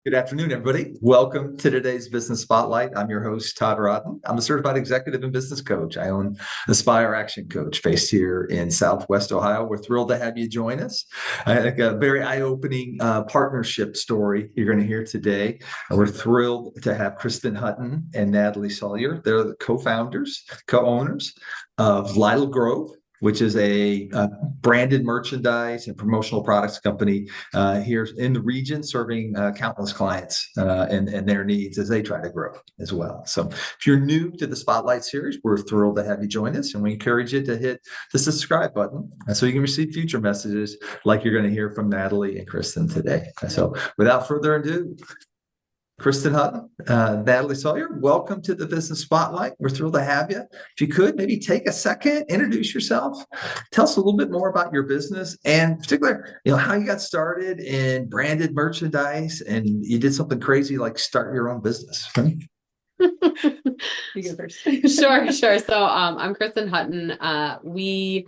Good afternoon, everybody. Welcome to today's Business Spotlight. I'm your host, Todd Rodden. I'm a certified executive and business coach. I own Aspire Action Coach based here in Southwest Ohio. We're thrilled to have you join us. I think a very eye-opening partnership story you're going to hear today. We're thrilled to have Kristin Hutton and Natalie Salyer. They're the co-founders, co-owners of Lytle Grove, which is a branded merchandise and promotional products company here in the region, serving countless clients and their needs as they try to grow as well. So if you're new to the Spotlight series, we're thrilled to have you join us, and we encourage you to hit the subscribe button so you can receive future messages like you're going to hear from Natalie and Kristen today. So without further ado, Kristin Hutton, Natalie Salyer, welcome to the Business Spotlight. We're thrilled to have you. If you could, maybe take a second, introduce yourself, tell us a little bit more about your business, and particularly, how you got started in branded merchandise, and you did something crazy like start your own business. You go first. Sure. So, I'm Kristin Hutton. We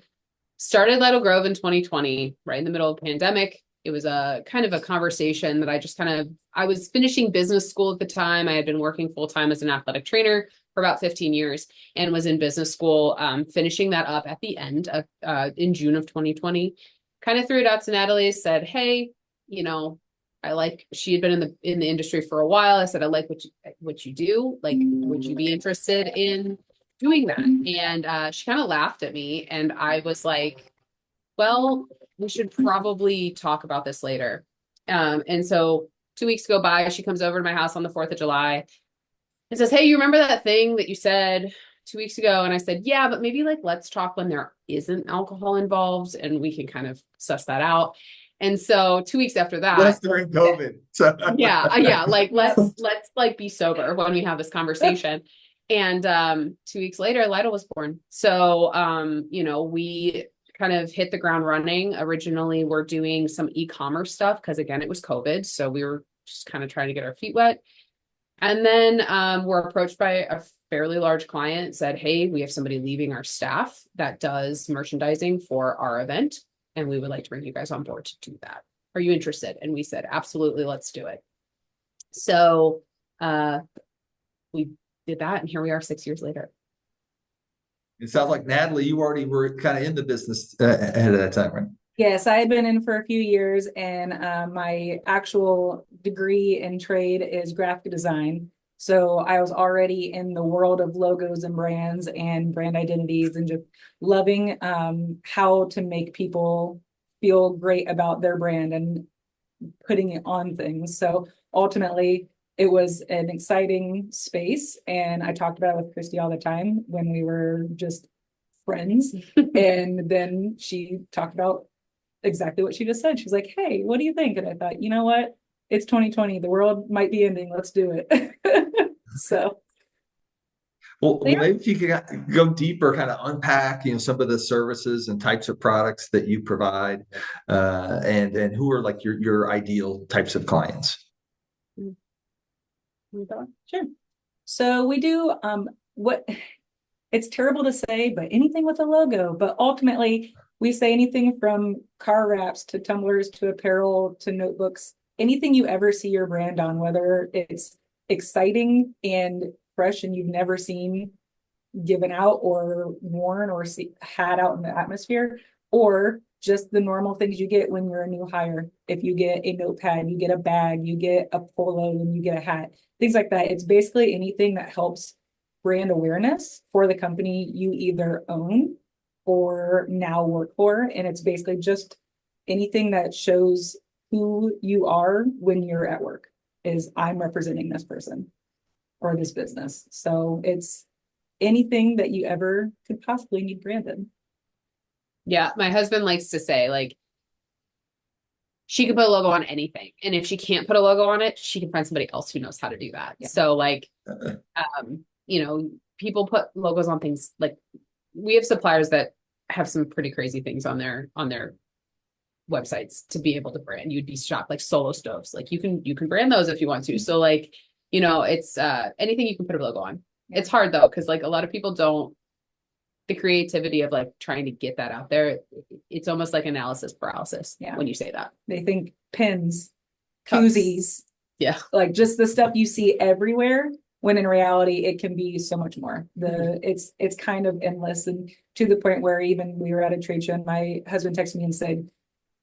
started Lytle Grove in 2020, right in the middle of the pandemic. It was a kind of a conversation that I was finishing business school at the time. I had been working full time as an athletic trainer for about 15 years and was in business school, finishing that up at the end of, in June of 2020. Kind of threw it out to Natalie, said, hey, she had been in the industry for a while. I said, I like what you do. Like, would you be interested in doing that? And she kind of laughed at me, and I was like, well, we should probably talk about this later. And so 2 weeks go by, she comes over to my house on the 4th of July and says, hey, you remember that thing that you said 2 weeks ago? And I said, yeah, but maybe let's talk when there isn't alcohol involved and we can kind of suss that out. And so 2 weeks after that, that's during COVID. So yeah, let's be sober when we have this conversation. And 2 weeks later, Lytle was born. So we kind of hit the ground running. Originally, we're doing some e-commerce stuff because, again, it was COVID. So we were just kind of trying to get our feet wet. And then we're approached by a fairly large client, said, hey, we have somebody leaving our staff that does merchandising for our event, and we would like to bring you guys on board to do that. Are you interested? And we said, absolutely, let's do it. So we did that, and here we are 6 years later. It sounds like, Natalie, you already were kind of in the business ahead of that time, right? Yes, I had been in for a few years, and my actual degree in trade is graphic design. So I was already in the world of logos and brands and brand identities, and just loving how to make people feel great about their brand and putting it on things. So ultimately, it was an exciting space, and I talked about it with Christy all the time when we were just friends. And then she talked about exactly what she just said. She's like, hey, what do you think? And I thought, you know what? It's 2020. The world might be ending. Let's do it. So. Well, maybe if you could go deeper, kind of unpack, some of the services and types of products that you provide, and who are like your ideal types of clients. Sure. So we do what it's terrible to say, but anything with a logo. But ultimately, we say anything from car wraps to tumblers to apparel to notebooks, anything you ever see your brand on, whether it's exciting and fresh and you've never seen given out or worn or had out in the atmosphere, or just the normal things you get when you're a new hire. If you get a notepad, you get a bag, you get a polo, and you get a hat, things like that. It's basically anything that helps brand awareness for the company you either own or now work for. And it's basically just anything that shows who you are when you're at work, is I'm representing this person or this business. So it's anything that you ever could possibly need branded. Yeah, my husband likes to say, she can put a logo on anything. And if she can't put a logo on it, she can find somebody else who knows how to do that. Yeah. So people put logos on things. Like, we have suppliers that have some pretty crazy things on their websites to be able to brand. You'd be shocked, like Solo stoves. Like, you can brand those if you want to. So it's anything you can put a logo on. It's hard though, because a lot of people don't, the creativity of trying to get that out there. It's almost like analysis paralysis when you say that. They think pens, koozies, Yeah. Like just the stuff you see everywhere, when in reality it can be so much more. It's kind of endless, and to the point where even we were at a trade show and my husband texted me and said,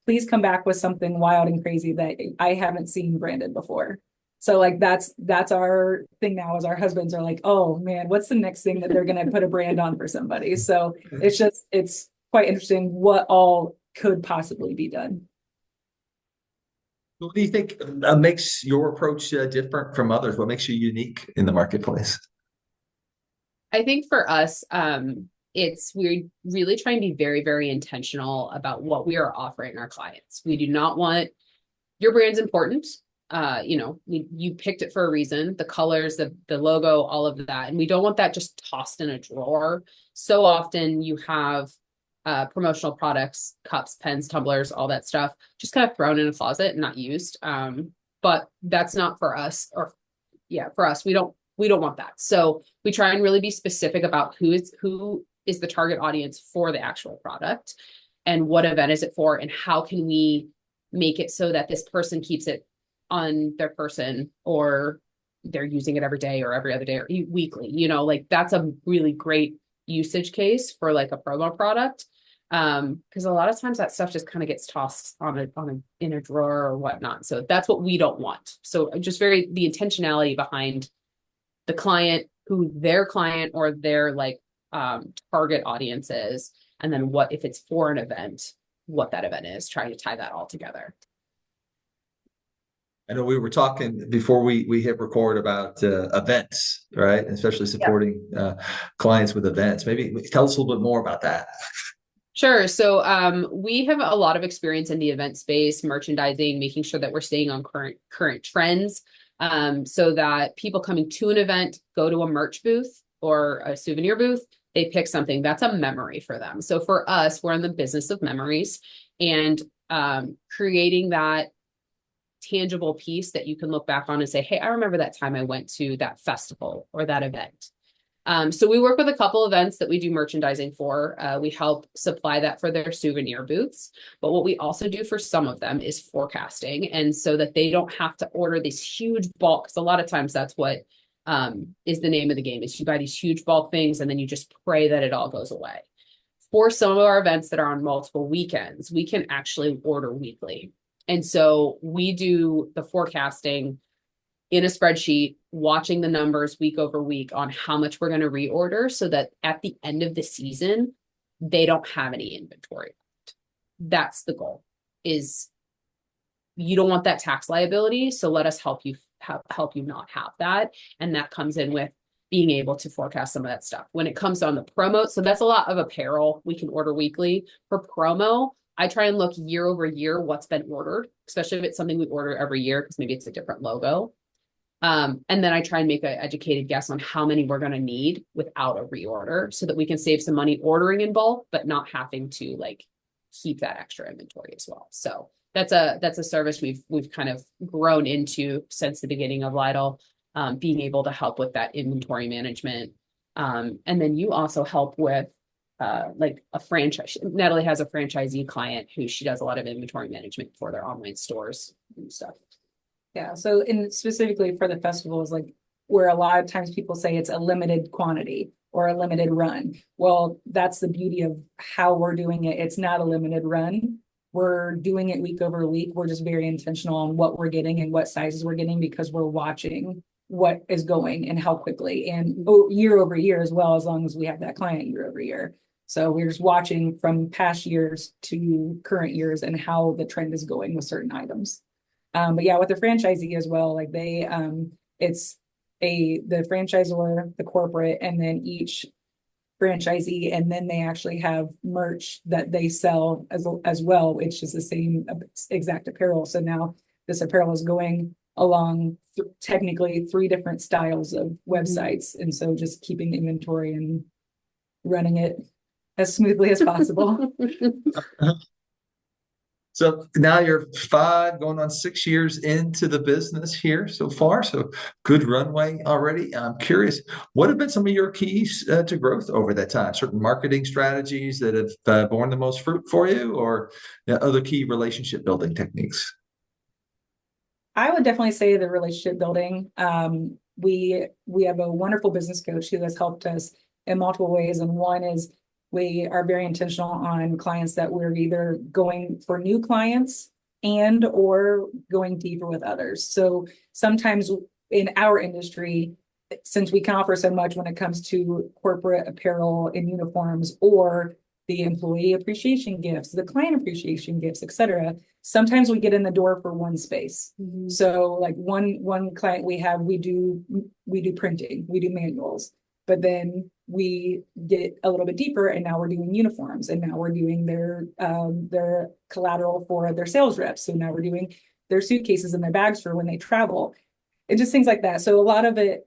please come back with something wild and crazy that I haven't seen branded before. So like that's our thing now, is our husbands are like, oh man, what's the next thing that they're going to put a brand on for somebody? So it's quite interesting what all could possibly be done. What do you think makes your approach different from others? What makes you unique in the marketplace? I think for us, we're really trying to be very, very intentional about what we are offering our clients. We do not want, your brand's important. You picked it for a reason, the colors, the logo, all of that. And we don't want that just tossed in a drawer. So often you have promotional products, cups, pens, tumblers, all that stuff, just kind of thrown in a closet and not used. But that's not for us, for us, we don't want that. So we try and really be specific about who is the target audience for the actual product and what event is it for, and how can we make it so that this person keeps it on their person, or they're using it every day or every other day or weekly, like that's a really great usage case for like a promo product. Because a lot of times that stuff just kind of gets tossed in a drawer or whatnot. So that's what we don't want. So just the intentionality behind the client, who their client or their target audience is, and then what if it's for an event, what that event is, trying to tie that all together. I know we were talking before we hit record about events, right? Especially supporting clients with events. Maybe tell us a little bit more about that. Sure. So we have a lot of experience in the event space, merchandising, making sure that we're staying on current trends, so that people coming to an event go to a merch booth or a souvenir booth, they pick something that's a memory for them. So for us, we're in the business of memories, and creating that tangible piece that you can look back on and say, hey, I remember that time I went to that festival or that event. So we work with a couple events that we do merchandising for. We help supply that for their souvenir booths. But what we also do for some of them is forecasting. And so that they don't have to order these huge bulk, because a lot of times that's what is the name of the game, is you buy these huge bulk things and then you just pray that it all goes away. For some of our events that are on multiple weekends, we can actually order weekly. And so we do the forecasting in a spreadsheet, watching the numbers week over week on how much we're going to reorder, so that at the end of the season, they don't have any inventory left. That's the goal, is you don't want that tax liability. So let us help you not have that. And that comes in with being able to forecast some of that stuff. When it comes on the promo, so that's a lot of apparel we can order weekly. For promo, I try and look year over year what's been ordered, especially if it's something we order every year, because maybe it's a different logo. And then I try and make an educated guess on how many we're going to need without a reorder, so that we can save some money ordering in bulk, but not having to keep that extra inventory as well. So that's a service we've kind of grown into since the beginning of Lytle, being able to help with that inventory management. And then you also help with a franchise. Natalie has a franchisee client who she does a lot of inventory management for their online stores and stuff. Yeah. So specifically for the festivals, where a lot of times people say it's a limited quantity or a limited run. Well, that's the beauty of how we're doing it. It's not a limited run. We're doing it week over week. We're just very intentional on what we're getting and what sizes we're getting, because we're watching what is going and how quickly, and year over year as well, as long as we have that client year over year. So we're just watching from past years to current years and how the trend is going with certain items. But yeah, with the franchisee as well, it's the franchisor, the corporate, and then each franchisee, and then they actually have merch that they sell as well, which is the same exact apparel. So now this apparel is going along technically 3 different styles of websites, and so just keeping inventory and running it as smoothly as possible. So now you're 5 going on 6 years into the business here so far. So good runway already. I'm curious, what have been some of your keys to growth over that time? Certain marketing strategies that have borne the most fruit for you, or other key relationship building techniques? I would definitely say the relationship building. We have a wonderful business coach who has helped us in multiple ways. And one is we are very intentional on clients that we're either going for new clients and or going deeper with others. So sometimes in our industry, since we can offer so much when it comes to corporate apparel and uniforms or the employee appreciation gifts, the client appreciation gifts, et cetera, sometimes we get in the door for one space. Mm-hmm. So like one client we have, we do printing, we do manuals, but then we get a little bit deeper and now we're doing uniforms and now we're doing their collateral for their sales reps. So now we're doing their suitcases and their bags for when they travel and just things like that. So a lot of it,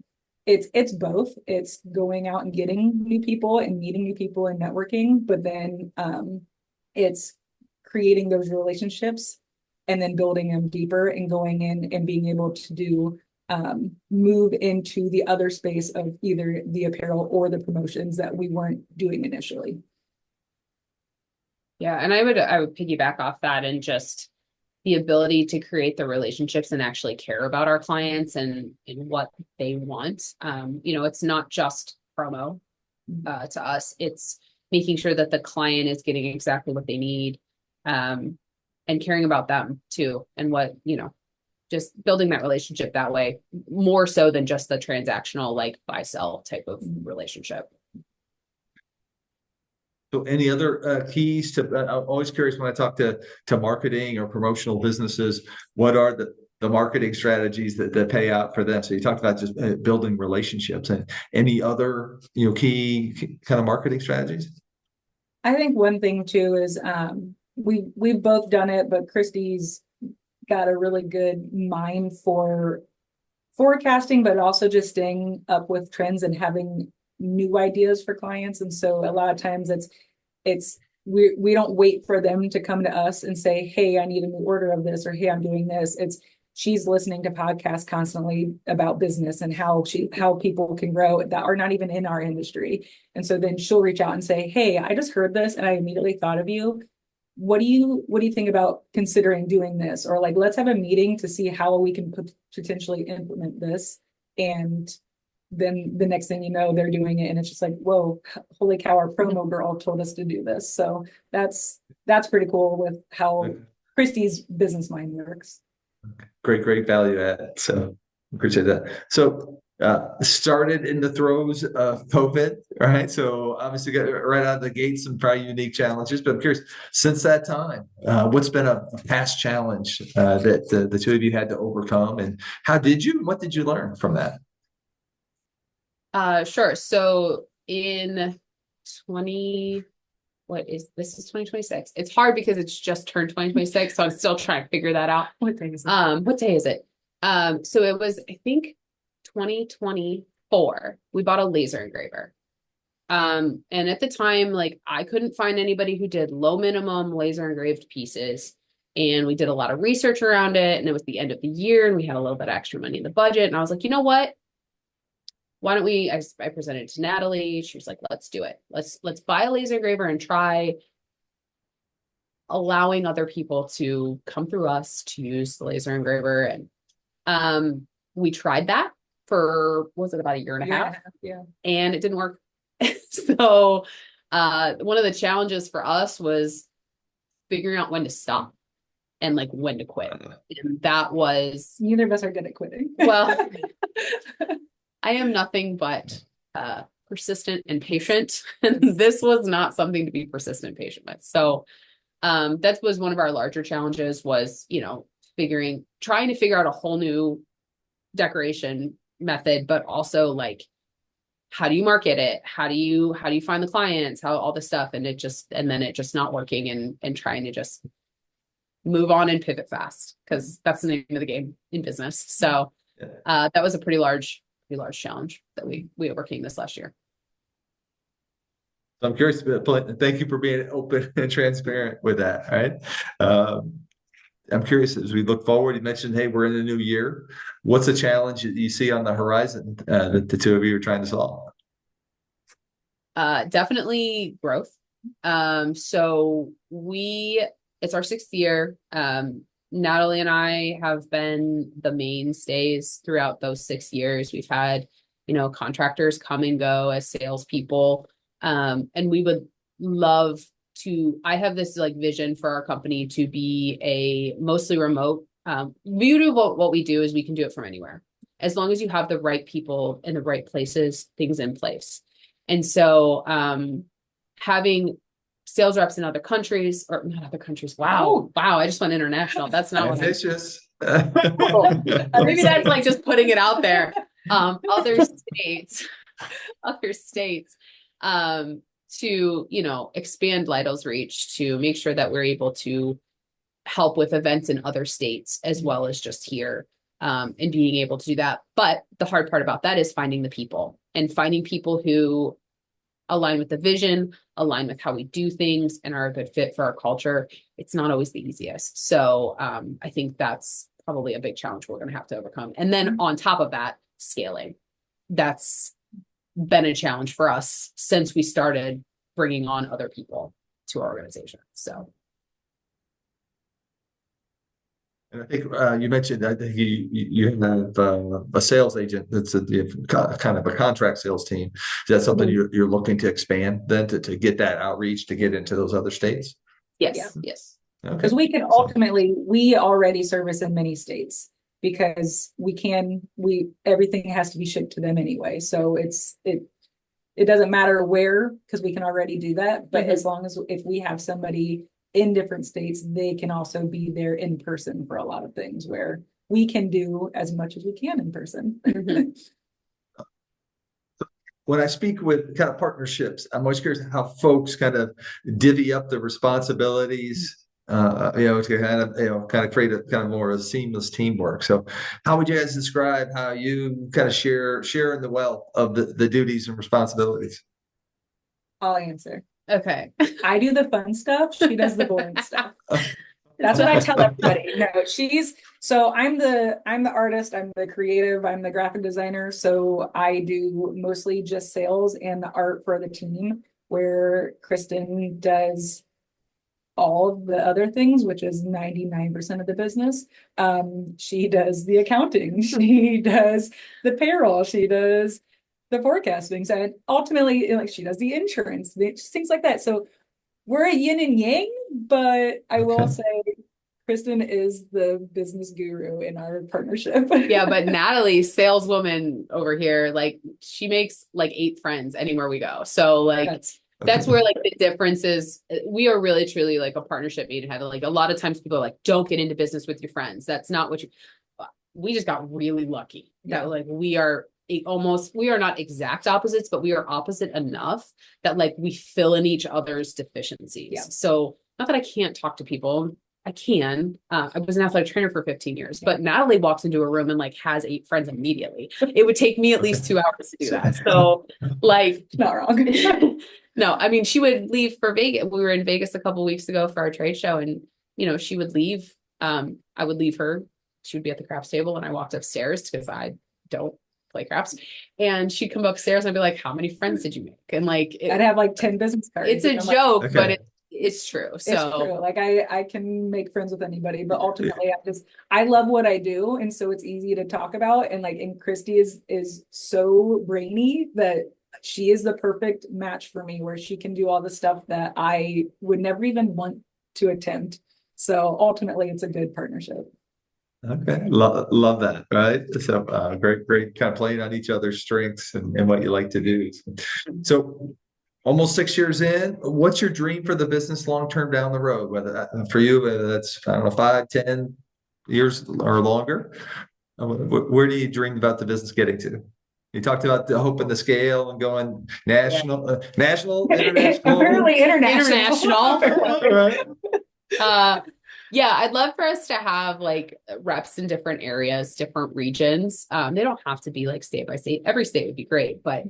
it's both. It's going out and getting new people and meeting new people and networking, but then it's creating those relationships and then building them deeper and going in and being able to do move into the other space of either the apparel or the promotions that we weren't doing initially. Yeah, and I would piggyback off that and just the ability to create the relationships and actually care about our clients and what they want. It's not just promo to us. It's making sure that the client is getting exactly what they need and caring about them too. And what, just building that relationship that way, more so than just the transactional, like buy, sell type of relationship. So any other keys to, I'm always curious when I talk to marketing or promotional businesses, what are the marketing strategies that pay out for them? So you talked about just building relationships, and any other, key kind of marketing strategies? I think one thing too is we've both done it, but Christy's got a really good mind for forecasting, but also just staying up with trends and having new ideas for clients. And so a lot of times we don't wait for them to come to us and say, hey, I need a new order of this, or hey, I'm doing this. She's listening to podcasts constantly about business and how people can grow that are not even in our industry. And so then she'll reach out and say, hey, I just heard this and I immediately thought of you. What do you think about considering doing this? Or like, let's have a meeting to see how we can potentially implement this. And then the next thing you know, they're doing it. And it's just like, whoa, holy cow, our promo girl told us to do this. So that's pretty cool with how Christy's business mind works. Great value add. So appreciate that. So started in the throes of COVID, right? So obviously got right out of the gate some probably unique challenges, but I'm curious, since that time, what's been a past challenge that the two of you had to overcome, and what did you learn from that? Sure. So in 2026. It's hard because it's just turned 2026. So I'm still trying to figure that out. What day is it? What day is it? So it was, I think 2024, we bought a laser engraver. And at the time, like I couldn't find anybody who did low minimum laser engraved pieces. And we did a lot of research around it. And it was the end of the year and we had a little bit of extra money in the budget. And I was like, you know what? Why don't we, I presented it to Natalie. She was like, let's do it. Let's buy a laser engraver and try allowing other people to come through us to use the laser engraver. And we tried that for, was it about a year and a half? Yeah. And it didn't work. So one of the challenges for us was figuring out when to stop and like when to quit. And that was, neither of us are good at quitting. Well, I am nothing but persistent and patient. And this was not something to be persistent and patient with. So that was one of our larger challenges was, trying to figure out a whole new decoration method, but also like, how do you market it? How do you find the clients? How all this stuff. And then it just not working and trying to just move on and pivot fast because that's the name of the game in business. So that was a pretty large challenge that we overcame this last year. So I'm curious, thank you for being open and transparent with that. Right. I'm curious as we look forward, you mentioned, hey, we're in a new year. What's a challenge that you see on the horizon that the two of you are trying to solve? Definitely growth. So it's our 6th year. Natalie and I have been the mainstays throughout those 6 years. We've had, contractors come and go as salespeople. And we would love to, I have this like vision for our company to be a mostly remote. Beauty of what we do is we can do it from anywhere, as long as you have the right people in the right places, things in place. And so, having sales reps in other countries, or not other countries. Wow. I just went international. That's not what Ambitious. maybe that's like just putting it out there. Other states, to, expand Lytle's reach, to make sure that we're able to help with events in other states as well as just here, and being able to do that. But the hard part about that is finding the people, and finding people who align with the vision, align with how we do things, and are a good fit for our culture. It's not always the easiest. So I think that's probably a big challenge we're going to have to overcome. And then on top of that, scaling. That's been a challenge for us since we started bringing on other people to our organization. So. And I think you mentioned, I think you have a sales agent that's kind of a contract sales team. Is that something you're looking to expand then to get that outreach, to get into those other states? Yes. Yeah. Yes. Because we can ultimately, we already service in many states, because everything has to be shipped to them anyway. So it doesn't matter where, because we can already do that. But as long as, if we have somebody in different states, they can also be there in person for a lot of things, where we can do as much as we can in person. When I speak with kind of partnerships, I'm always curious how folks kind of divvy up the responsibilities, to kind of create a kind of more a seamless teamwork. So how would you guys describe how you kind of share in the wealth of the duties and responsibilities? I'll answer. Okay. I do the fun stuff. She does the boring stuff. That's what I tell everybody. No, I'm the artist, I'm the creative, I'm the graphic designer. So I do mostly just sales and the art for the team, where Kristen does all the other things, which is 99% of the business. She does the accounting, she does the payroll, she does the forecasting side. Ultimately, like, she does the insurance, things like that. So we're a yin and yang, but I will say Kristen is the business guru in our partnership. Yeah, but Natalie, saleswoman over here, like, she makes like 8 friends anywhere we go. So like that's where like the difference is. We are really truly like a partnership made in heaven. Like, a lot of times people are like, don't get into business with your friends. That's not what we just got really lucky that like we are not exact opposites, but we are opposite enough that like we fill in each other's deficiencies. Yeah. So not that I can't talk to people. I can. I was an athletic trainer for 15 years, but Natalie walks into a room and like has 8 friends immediately. It would take me at least 2 hours to do that. So like, not wrong. No, I mean, she would leave for Vegas. We were in Vegas a couple of weeks ago for our trade show, and she would leave. I would leave her. She would be at the craps table, and I walked upstairs because I don't play craps. And she'd come upstairs, and I'd be like, "How many friends did you make?" And like, I'd have like 10 business cards. It's a joke, but it's true. So it's true. Like I can make friends with anybody, but ultimately I love what I do, and so it's easy to talk about. And Christy is so brainy that she is the perfect match for me, where she can do all the stuff that I would never even want to attempt. So ultimately, it's a good partnership. Okay, love that. Right, so great kind of playing on each other's strengths and what you like to do. So almost 6 years in, what's your dream for the business long term down the road? Whether for you, whether that's, I don't know, 5, 10 years or longer, where do you dream about the business getting to? You talked about the hope and the scale and going national, international. Apparently international. Right. Yeah, I'd love for us to have like reps in different areas, different regions. They don't have to be like state by state. Every state would be great, but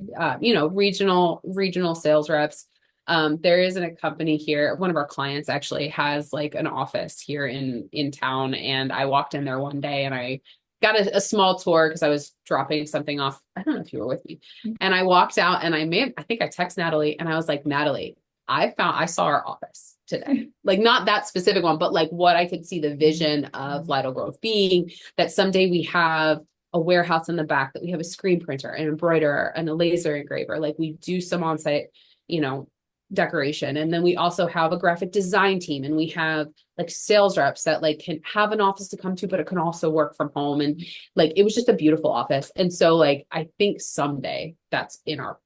regional sales reps. There isn't a company here. One of our clients actually has like an office here in town, and I walked in there one day and I got a small tour because I was dropping something off. I don't know if you were with me. And I walked out and I think I texted Natalie and I was like, Natalie, I saw our office today, like not that specific one, but like what I could see the vision of Lytle Grove being, that someday we have a warehouse in the back, that we have a screen printer, an embroiderer, and a laser engraver. Like we do some on-site, decoration. And then we also have a graphic design team, and we have like sales reps that like can have an office to come to, but it can also work from home. And like, it was just a beautiful office. And so like, I think someday that's in our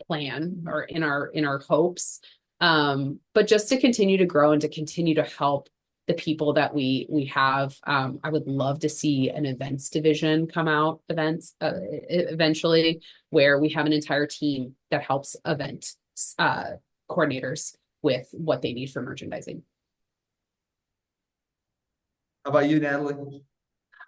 plan, or in our hopes. But just to continue to grow and to continue to help the people that we have. I would love to see an events division come out eventually, where we have an entire team that helps event coordinators with what they need for merchandising. How about you, Natalie?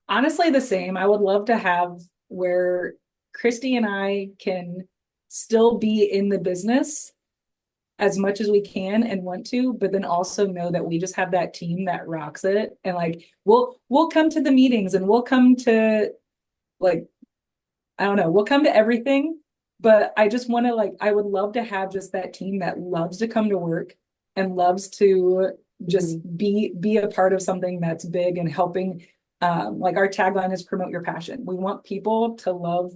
Honestly, the same. I would love to have where Christy and I can still be in the business as much as we can and want to, but then also know that we just have that team that rocks it. And like, we'll come to the meetings, and we'll come to, like, I don't know, we'll come to everything. But I just want to, like, I would love to have just that team that loves to come to work and loves to just be a part of something that's big and helping. Like our tagline is promote your passion. We want people to love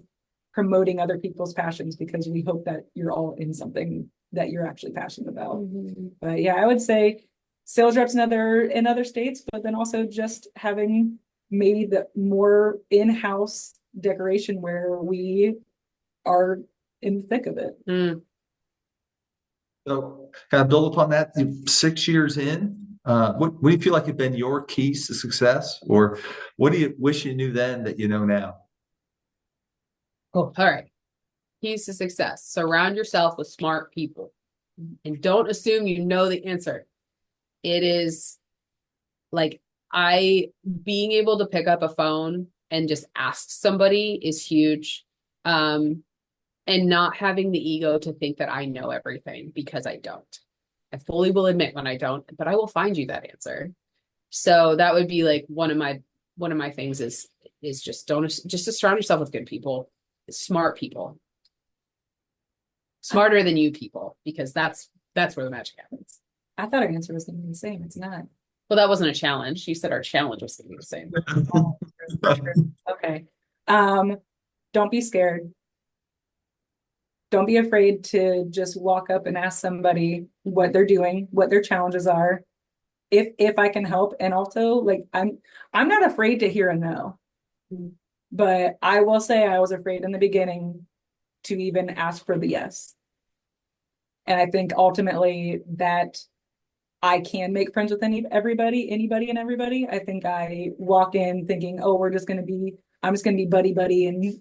promoting other people's passions, because we hope that you're all in something that you're actually passionate about. But yeah, I would say sales reps in other states, but then also just having maybe the more in-house decoration where we are in the thick of it. So kind of build upon that. 6 years in, what do you feel like have been your keys to success, or what do you wish you knew then that you know now? Oh, all right. Keys to success: surround yourself with smart people, and don't assume you know the answer. It is like, being able to pick up a phone and just ask somebody is huge. And not having the ego to think that I know everything, because I don't. I fully will admit when I don't, but I will find you that answer. So that would be like one of my things is just to surround yourself with good people, smart people, smarter than you people, because that's where the magic happens. I thought our answer was going to be the same. It's not. Well, that wasn't a challenge. You said our challenge was going to be the same. Oh, okay. Don't be scared. Don't be afraid to just walk up and ask somebody what they're doing, what their challenges are, if I can help. And also, like, I'm not afraid to hear a no, but I will say I was afraid in the beginning to even ask for the yes. And I think ultimately that I can make friends with anybody and everybody. I think I walk in thinking, oh, I'm just going to be buddy and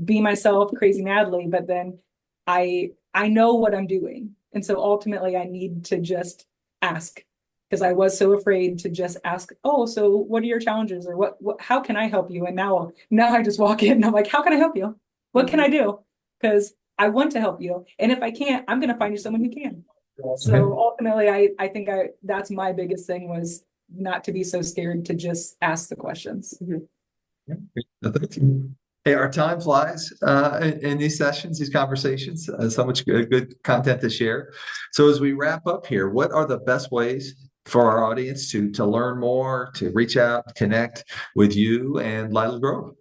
be myself, crazy Natalie. But then I know what I'm doing. And so ultimately I need to just ask, because I was so afraid to just ask, oh, so what are your challenges, or what how can I help you? And now I just walk in and I'm like, how can I help you? What can I do? Because I want to help you. And if I can't, I'm going to find you someone who can. So ultimately, I think that's my biggest thing, was not to be so scared to just ask the questions. Hey, our time flies in these sessions, these conversations. So much good content to share. So as we wrap up here, what are the best ways for our audience to learn more, to reach out, connect with you and Lytle Grove?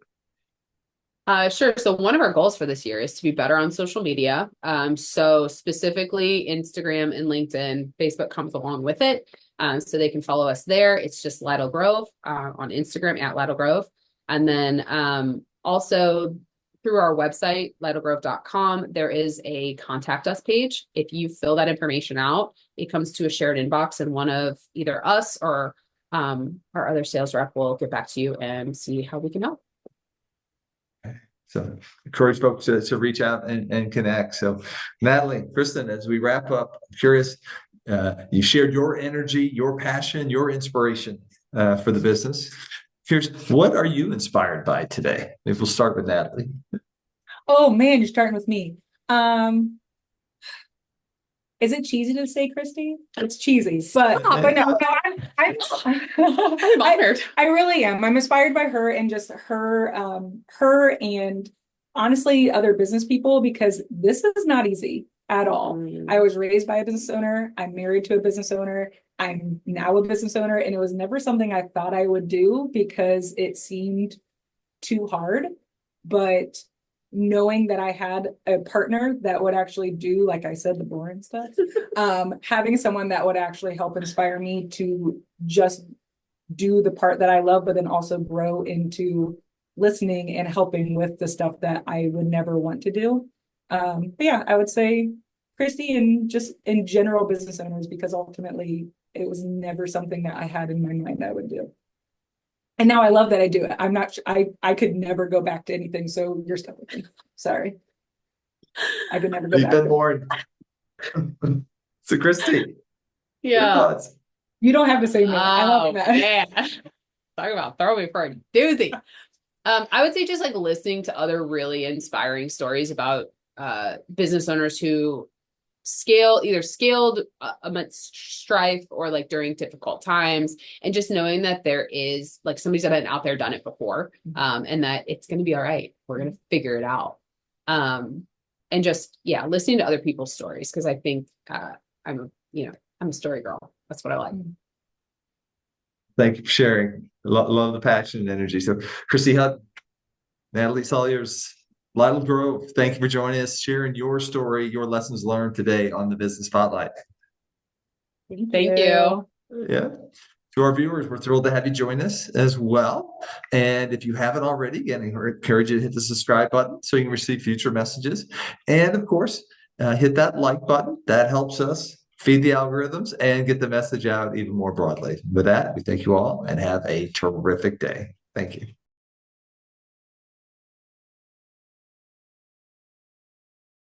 Sure. So one of our goals for this year is to be better on social media. So specifically Instagram and LinkedIn. Facebook comes along with it. So they can follow us there. It's just Lytle Grove on Instagram at Lytle Grove. And then also through our website, lytlegrove.com, there is a contact us page. If you fill that information out, it comes to a shared inbox, and one of either us or our other sales rep will get back to you and see how we can help. So encourage folks to reach out and connect. So Natalie, Kristen, as we wrap up, I'm curious, you shared your energy, your passion, your inspiration for the business. Here's, what are you inspired by today? If we'll start with Natalie. Oh man, you're starting with me. Is it cheesy to say Christy? It's cheesy, but no, I'm honored. I really am. I'm inspired by her, and just her and honestly other business people, because this is not easy. at all. I was raised by a business owner. I'm married to a business owner. I'm now a business owner, and it was never something I thought I would do because it seemed too hard. But knowing that I had a partner that would actually do, like I said, the boring stuff, having someone that would actually help inspire me to just do the part that I love, but then also grow into listening and helping with the stuff that I would never want to do. But yeah, I would say Christy and just in general business owners, because ultimately it was never something that I had in my mind I would do. And now I love that I do it. I'm not, I could never go back to anything. So you're stuck with me. Sorry. I could never go You've back. been more. So Christy, your Yeah. thoughts? You don't have to say no. I love that. Man. Talk about throw me for a doozy. I would say just like listening to other really inspiring stories about business owners who either scaled amidst strife or like during difficult times, and just knowing that there is like somebody's been out there done it before, and that it's going to be all right. We're going to figure it out. And just, yeah, listening to other people's stories. Cause I think I'm a story girl. That's what I like. Thank you for sharing. Love the passion and energy. So Kristin Hutton, Natalie Salyer's Lytle Grove, thank you for joining us, sharing your story, your lessons learned today on the Business Spotlight. Thank you. Yeah. To our viewers, we're thrilled to have you join us as well. And if you haven't already, again, I encourage you to hit the subscribe button so you can receive future messages. And of course, hit that like button. That helps us feed the algorithms and get the message out even more broadly. With that, we thank you all and have a terrific day. Thank you.